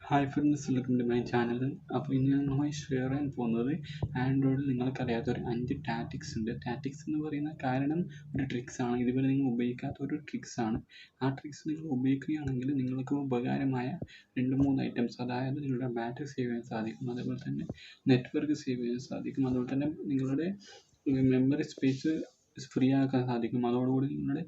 Hi friends, welcome to my channel. അപ്പോൾ ഇന്ന് ഞാൻ നിങ്ങളുമായി ഷെയർ ചെയ്യാൻ പോകുന്നത് ആൻഡ്രോയിഡിൽ നിങ്ങൾക്കറിയാത്ത ഒരു 5 ടാറ്റിക്സ് ഉണ്ട്. ടാറ്റിക്സ് എന്ന് പറയുന്ന കാരണം ഒരു ട്രിക്സ് ആണ്. ഇതുവരെ നിങ്ങൾ ഉപയോഗിക്കാത്ത ഒരു ട്രിക്സ് ആണ്. ആ ട്രിക്സ് നിങ്ങൾ ഉപയോഗിക്കുകയാണെങ്കിൽ നിങ്ങൾക്ക് ഉപകാരമായ 2-3 ഐറ്റംസ്, അതായത് നിങ്ങളുടെ ബാറ്ററി സേവ് ചെയ്യാൻ സാധിക്കും, അതേപോലെ തന്നെ നെറ്റ്വർക്ക് സേവ് ചെയ്യാൻ സാധിക്കും, അതുപോലെ തന്നെ നിങ്ങളുടെ മെമ്മറി സ്പേസ് ഫ്രീ ആക്കാൻ സാധിക്കും. അതോടുകൂടി നിങ്ങളുടെ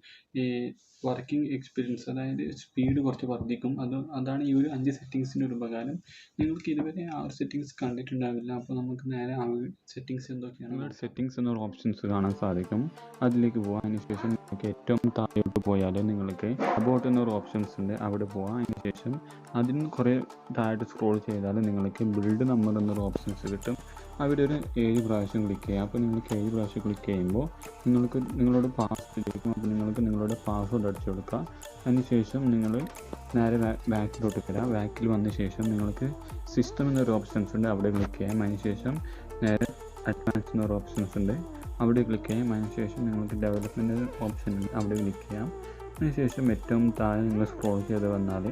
വർക്കിംഗ് എക്സ്പീരിയൻസ്, അതായത് സ്പീഡ് കുറച്ച് വർദ്ധിക്കും. അതാണ് ഈ ഒരു 5 സെറ്റിങ്സിൻ്റെ ഒരു ഉപകാരം. നിങ്ങൾക്ക് ഇതുവരെ ആ ഒരു സെറ്റിങ്സ് കണ്ടിട്ടുണ്ടാവില്ല. അപ്പോൾ നമുക്ക് നേരെ ആ സെറ്റിങ്സ് എന്തൊക്കെയാണ്. നിങ്ങളുടെ സെറ്റിങ്സ് എന്നൊരു ഓപ്ഷൻസ് കാണാൻ സാധിക്കും. അതിലേക്ക് പോകാം. അതിനുശേഷം നിങ്ങൾക്ക് ഏറ്റവും താഴോട്ട് പോയാൽ നിങ്ങൾക്ക് അബൌട്ട് എന്നൊരു ഓപ്ഷൻസ് ഉണ്ട്, അവിടെ പോകാം. അതിനുശേഷം അതിന് കുറേ താഴോട്ട് സ്ക്രോൾ ചെയ്താൽ നിങ്ങൾക്ക് ബിൽഡ് നമ്പർ എന്നൊരു ഓപ്ഷൻസ് കിട്ടും. അവിടെ ഒരു 7 പ്രാവശ്യം ക്ലിക്ക് ചെയ്യുക. അപ്പോൾ നിങ്ങൾക്ക് 7 പ്രാവശ്യം ക്ലിക്ക് ചെയ്യുമ്പോൾ നിങ്ങൾക്ക് നിങ്ങളുടെ പാസ്വേഡ് ചോദിക്കും. അപ്പോൾ നിങ്ങൾക്ക് നിങ്ങളുടെ പാസ്വേഡ് അടിച്ചു കൊടുക്കുക. അതിനുശേഷം നിങ്ങൾ നേരെ ബാക്കിലോട്ട് വരാം. ബാക്കിൽ വന്ന ശേഷം നിങ്ങൾക്ക് സിസ്റ്റം എന്നൊരു ഓപ്ഷൻസ് ഉണ്ട്, അവിടെ ക്ലിക്ക് ചെയ്യാം. അതിനുശേഷം നേരെ അഡ്വാൻസ് എന്നൊരു ഓപ്ഷൻസ് ഉണ്ട്, അവിടെ ക്ലിക്ക് ചെയ്യാം. അതിനുശേഷം നിങ്ങൾക്ക് ഡെവലപ്മെൻറ്റ് ഓപ്ഷൻ ഉണ്ട്, അവിടെ ക്ലിക്ക് ചെയ്യാം. അതിനുശേഷം ഏറ്റവും താഴെ നിങ്ങൾ സ്ക്രോൾ ചെയ്ത് വന്നാൽ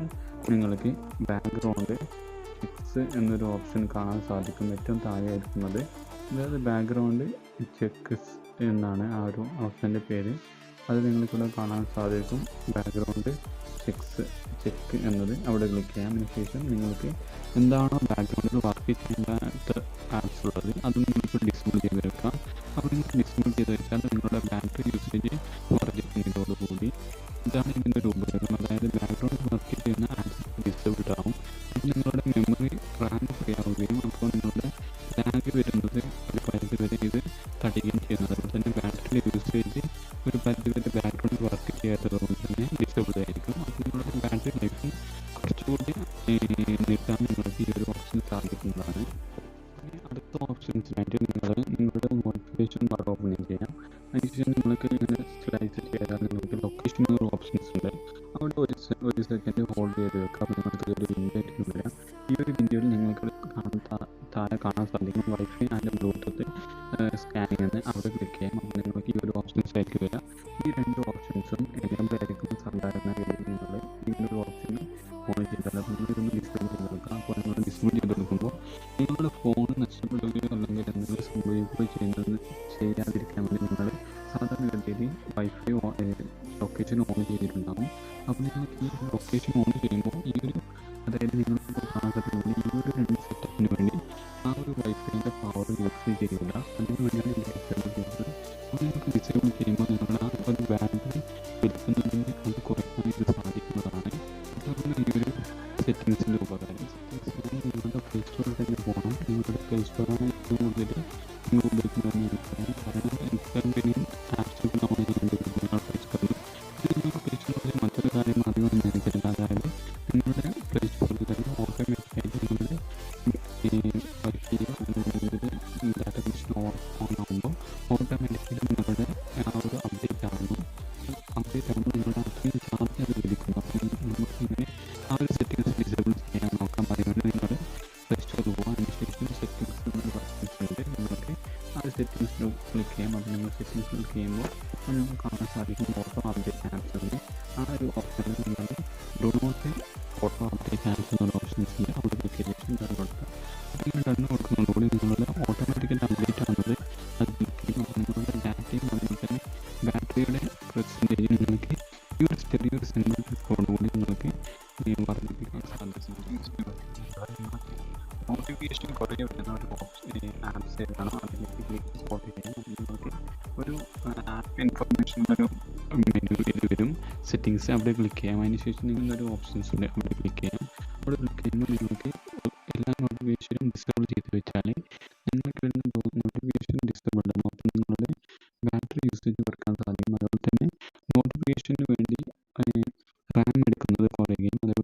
നിങ്ങൾക്ക് ബാക്ക്ഗ്രൗണ്ട് ചെക്സ് എന്നൊരു ഓപ്ഷൻ കാണാൻ സാധിക്കും. ഏറ്റവും താഴെ ഇരിക്കുന്നത് അതായത് ബാക്ക്ഗ്രൗണ്ട് ചെക്ക്സ് എന്നാണ് ആ ഒരു ഓപ്ഷൻ്റെ പേര്. അത് നിങ്ങൾക്കിവിടെ കാണാൻ സാധിക്കും. ബാക്ക്ഗ്രൗണ്ട് ചെക്ക് എന്നത് അവിടെ ക്ലിക്ക് ചെയ്യാം. അതിനുശേഷം നിങ്ങൾക്ക് എന്താണോ ബാക്ക്ഗ്രൗണ്ടിൽ വർക്ക് ചെയ്യാത്ത ആപ്സ് ഉള്ളത് അത് നിങ്ങൾക്ക് ഡിസേബിൾ ചെയ്ത് വെക്കാം. അപ്പോൾ നിങ്ങൾക്ക് ഡിസേബിൾ ചെയ്ത് വെച്ചാൽ നിങ്ങളുടെ ബാറ്ററി യൂസേജ് വർദ്ധിക്കുന്നതോടുകൂടി ഇതാണ് ഇതിൻ്റെ ഒരു ഉപയോഗം. അതായത് ബാക്ക്ഗ്രൗണ്ടിൽ വർക്ക് ചെയ്യുന്ന ആപ്സ് ഡിസേബിൾഡ് ആവും. അപ്പോൾ നിങ്ങളുടെ മെമ്മറി റാം ഫ്രീ ആവുകയും അപ്പോൾ നിങ്ങളുടെ ലാഗ് വരുന്നത് ഒരു പരിധി വരെ ഇത് തടയുകയും ചെയ്യുന്നത്. അതുപോലെ തന്നെ ബാറ്ററി യൂസേജ് ഒരു പരിധി വരെ ബാക്ക്ഗ്രൗണ്ടിൽ വർക്ക് ചെയ്യാത്തത് കൊണ്ട് തന്നെ ഡിസേബിൾ ആയിരിക്കും. അപ്പോൾ നിങ്ങളുടെ ബാറ്ററി ലൈഫ് കുറച്ചുകൂടി നീട്ടാൻ നിങ്ങൾക്ക് ഈ ഒരു ഓപ്ഷൻ സാധിക്കുന്നതാണ്. അടുത്ത ഓപ്ഷൻസിനായിട്ട് നിങ്ങളുടെ നോട്ടിഫിക്കേഷൻ ബാർ ഓപ്പൺ ചെയ്യാം. അതിനുശേഷം നിങ്ങൾക്ക് ഇങ്ങനെ സ്ലൈസ് ചെയ്താൽ നിങ്ങൾക്ക് ലൊക്കേഷൻ എന്നൊരു ഓപ്ഷൻസ് ഉണ്ട്, അവിടെ ഒരു സെക്കൻഡ് ഹോൾഡ് ചെയ്ത് വെക്കാം. അപ്പോൾ നിങ്ങൾക്ക് ഒരു വിൻഡോ ആയിരിക്കും വരാം. ഈ ഒരു വിൻഡോയിൽ നിങ്ങൾക്ക് താഴെ കാണാൻ സാധിക്കും വൈഫൈ ആൻഡ് ബ്ലൂടൂത്ത് സ്കാനിങ് എന്ന്, അവിടെ ക്ലിക്ക് ചെയ്യാം. അപ്പോൾ നിങ്ങൾക്ക് ഈ ഒരു ഓപ്ഷൻസ് ആയിരിക്കും വരാം. ഈ 2 ഓപ്ഷൻസും എനേബിൾ ആയിരിക്കും സാധാരണ രീതിയിൽ. നിങ്ങൾ ഈ ഒരു ഓപ്ഷൻ ഓൺ ചെയ്താൽ അപ്പോൾ നിങ്ങളൊന്ന് ഡിസ്പ്ലേ ചെയ്ത് കൊടുക്കാം. അപ്പോൾ നിങ്ങൾ ഡിസ്പ്ലേ ചെയ്ത് കൊടുക്കുമ്പോൾ നിങ്ങളുടെ ഫോൺ നഷ്ടപ്പെടുകയോ അല്ലെങ്കിൽ എന്തെങ്കിലും സംഭവിക്കുകയോ ചെയ്യാതിരിക്കാൻ വേണ്ടി നിങ്ങൾ സാധാരണഗതിയിൽ വൈഫൈ ലൊക്കേഷൻ ഓൺ ചെയ്തിട്ടുണ്ടാകും. അപ്പോൾ നിങ്ങൾക്ക് ഈ ലൊക്കേഷൻ ഓൺ ചെയ്യുമ്പോൾ ഈ ഒരു അതായത് നിങ്ങളിപ്പോൾ കാണുന്നതിന് ഈ ഒരു 2 സെറ്റപ്പിന് വേണ്ടി ആ ഒരു വൈഫൈൻ്റെ പവർ യൂസ് ചെയ്യില്ല. അതിന് വേണ്ടിയാണ് ഇത് ഡിസേബിൾ ചെയ്യുന്നത്. അപ്പോൾ നിങ്ങൾക്ക് ഡിസേബിൾ ചെയ്യുമ്പോൾ നിങ്ങളുടെ ആ ഒരു ബാറ്ററി എടുക്കുന്നതിന് അത് കുറയ്ക്കാൻ ഇത് സാധിക്കുന്നതാണ്. അതാണ് ഈ ഒരു സെറ്റിങ്സിൻ്റെ ഉപകാരം. സെറ്റിങ്സിന് നിങ്ങളുടെ പ്ലേ സ്റ്റോറിൽ തന്നെ പോകണം. നിങ്ങളുടെ പ്ലേ സ്റ്റോറാണ് ഏറ്റവും കൂടുതൽ നിങ്ങൾ ഉപയോഗിക്കുന്നതെന്ന് എനിക്കറിയാം. കാരണം കമ്പനിയും ആപ്സുകൾ ഓൺ ചെയ്യുന്നത് നിങ്ങൾ പ്ലേ സ്റ്റോറിൽ. നിങ്ങൾക്ക് പ്ലേ സ്റ്റോറിൽ മറ്റൊരു കാര്യം അറിയുമെന്ന് എനിക്കറിയില്ല. അതായത് നിങ്ങളുടെ പ്ലേ സ്റ്റോറിൽ തന്നെ ഓട്ടോമാറ്റിക്കായിട്ട് നിങ്ങളുടെ വൈഫൈയോ അല്ലെങ്കിൽ ഡാറ്റ കണക്ഷൻ ഓൺ ആകുമ്പോൾ ഓട്ടോമാറ്റിക്കായിട്ട് നിങ്ങളുടെ ആ ഒരു അപ്ഡേറ്റ് ആകുമ്പോൾ നിങ്ങളുടെ അത്രയും ചാർജ് അത് ലഭിക്കുന്നു. അപ്പോൾ നമുക്കിങ്ങനെ ആ ഒരു സെറ്റിങ്സ് ഡിസേബിൾ ചെയ്യാൻ നോക്കാം. അതിനുവേണ്ടി നിങ്ങൾ പ്ലേ സ്റ്റോറിൽ പോകാം. അതിനുശേഷം സെറ്റിങ്സ് എന്നൊരു ഓപ്ഷൻസ് ഉണ്ട്, നിങ്ങൾക്ക് ആ ഒരു സെറ്റിങ്സിൽ ക്ലിക്ക് ചെയ്യാം. അപ്പോൾ നിങ്ങൾ സെറ്റിങ്സ് ക്ലിക്ക് ചെയ്യുമ്പോൾ നമുക്ക് കാണാൻ സാധിക്കും ഓട്ടോ അപ്ഡേറ്റ് ആപ്സ് ഉണ്ട്. ആ ഒരു ഓപ്ഷനിൽ നിങ്ങൾ do not auto update apps എന്നൊരു ഓപ്ഷൻസ് ഉണ്ട്, അവിടെ ക്ലിക്ക് ചെയ്തിട്ട് ഡൺ കൊടുക്കുക. അങ്ങനെ ഡൺ കൊടുക്കുന്നതോടുകൂടി നിങ്ങളുടെ ഓട്ടോമാറ്റിക്കലി അപ്ഡേറ്റ് ആകുന്നത് അത് ക്ലിക്ക് ചെയ്യും. അപ്പോൾ നിങ്ങളുടെ ഡാറ്റയും അതുപോലെ തന്നെ ബാറ്ററിയുടെ പെർസെൻറ്റേജ് നിങ്ങൾക്ക് ഈ ഒരു ചെറിയൊരു സെൻറ്ററിനോടുകൂടി നിങ്ങൾക്ക് വർദ്ധിപ്പിക്കാൻ സാധിക്കും. നോട്ടിഫിക്കേഷൻ കുറേ വരുന്ന ഒരു ആപ്സ് ഏതാണോ അതിലേക്ക് ക്ലിക്ക് സ്പോട്ട് ചെയ്യാം. നിങ്ങൾക്ക് ഒരു ആപ്പ് ഇൻഫർമേഷൻ ഒരു മെനു ഇത് വരും, സെറ്റിങ്സ്, അവിടെ ക്ലിക്ക് ചെയ്യാം. അതിനുശേഷം നിങ്ങളൊരു ഓപ്ഷൻസ് ഉണ്ട്, അവിടെ ക്ലിക്ക് ചെയ്യാം. അവിടെ ക്ലിക്ക് ചെയ്യുമ്പോൾ നിങ്ങൾക്ക് എല്ലാ നോട്ടിഫിക്കേഷനും ഡിസേബിൾ ചെയ്ത് വെച്ചാൽ നിങ്ങൾക്ക് വരുന്ന നോട്ടിഫിക്കേഷൻ ഡിസേബിൾ ആകും. അപ്പോൾ നിങ്ങളുടെ ബാറ്ററി യൂസേജ് കുറയ്ക്കാൻ സാധിക്കും. അതുപോലെ തന്നെ നോട്ടിഫിക്കേഷന് വേണ്ടി റാം എടുക്കുന്നത് കുറയുകയും അതുപോലെ